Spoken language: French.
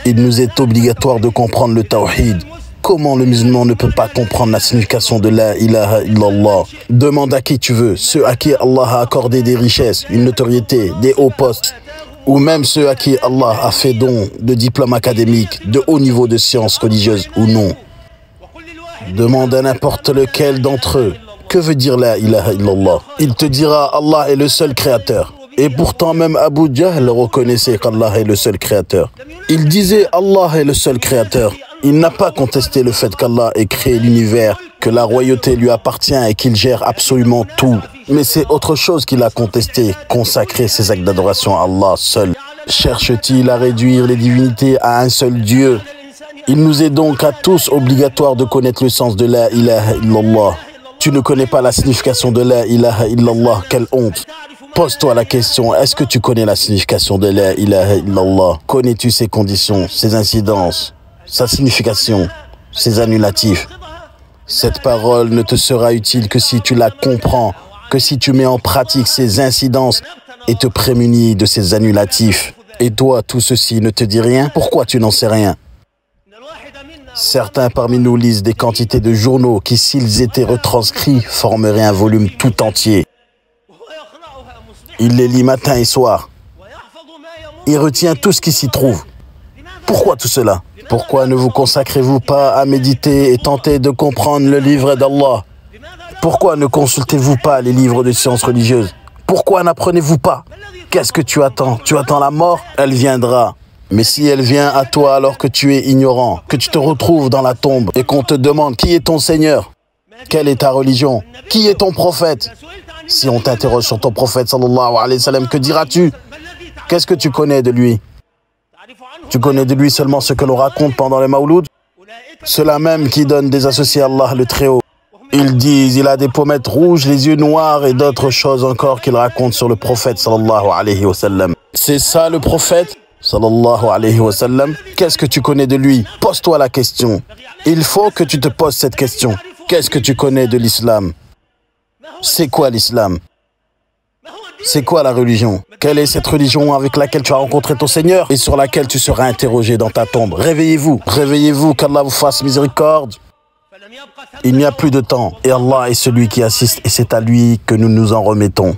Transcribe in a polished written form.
Il nous est obligatoire de comprendre le tawhid. Comment le musulman ne peut pas comprendre la signification de la ilaha illallah? Demande à qui tu veux, ceux à qui Allah a accordé des richesses, une notoriété, des hauts postes, ou même ceux à qui Allah a fait don de diplômes académiques, de haut niveau de sciences religieuses ou non. Demande à n'importe lequel d'entre eux, que veut dire la ilaha illallah? Il te dira Allah est le seul créateur. Et pourtant même Abu Jahl reconnaissait qu'Allah est le seul créateur. Il disait Allah est le seul créateur. Il n'a pas contesté le fait qu'Allah ait créé l'univers, que la royauté lui appartient et qu'il gère absolument tout. Mais c'est autre chose qu'il a contesté, consacrer ses actes d'adoration à Allah seul. Cherche-t-il à réduire les divinités à un seul Dieu? Il nous est donc à tous obligatoire de connaître le sens de la ilaha illallah. Tu ne connais pas la signification de la ilaha illallah, quelle honte! Pose-toi la question, est-ce que tu connais la signification de la ilaha illallah? Connais-tu ses conditions, ses incidences, sa signification, ses annulatifs? Cette parole ne te sera utile que si tu la comprends, que si tu mets en pratique ses incidences et te prémunis de ses annulatifs. Et toi, tout ceci ne te dit rien? Pourquoi tu n'en sais rien? Certains parmi nous lisent des quantités de journaux qui, s'ils étaient retranscrits, formeraient un volume tout entier. Il les lit matin et soir. Il retient tout ce qui s'y trouve. Pourquoi tout cela? Pourquoi ne vous consacrez-vous pas à méditer et tenter de comprendre le livre d'Allah? Pourquoi ne consultez-vous pas les livres de sciences religieuses? Pourquoi n'apprenez-vous pas? Qu'est-ce que tu attends? Tu attends la mort? Elle viendra. Mais si elle vient à toi alors que tu es ignorant, que tu te retrouves dans la tombe et qu'on te demande qui est ton Seigneur, quelle est ta religion, qui est ton prophète? Si on t'interroge sur ton prophète sallallahu alayhi wa sallam, que diras-tu? Qu'est-ce que tu connais de lui? Tu connais de lui seulement ce que l'on raconte pendant les Mawloud? Ceux-là même qui donnent des associés à Allah le Très-Haut. Ils disent il a des pommettes rouges, les yeux noirs et d'autres choses encore qu'ils racontent sur le prophète sallallahu alayhi wa sallam. C'est ça le prophète sallallahu alayhi wa sallam? Qu'est-ce que tu connais de lui? Pose-toi la question. Il faut que tu te poses cette question. Qu'est-ce que tu connais de l'islam? C'est quoi l'islam? C'est quoi la religion? Quelle est cette religion avec laquelle tu as rencontré ton Seigneur et sur laquelle tu seras interrogé dans ta tombe? Réveillez-vous, réveillez-vous, qu'Allah vous fasse miséricorde. Il n'y a plus de temps et Allah est celui qui assiste et c'est à lui que nous nous en remettons.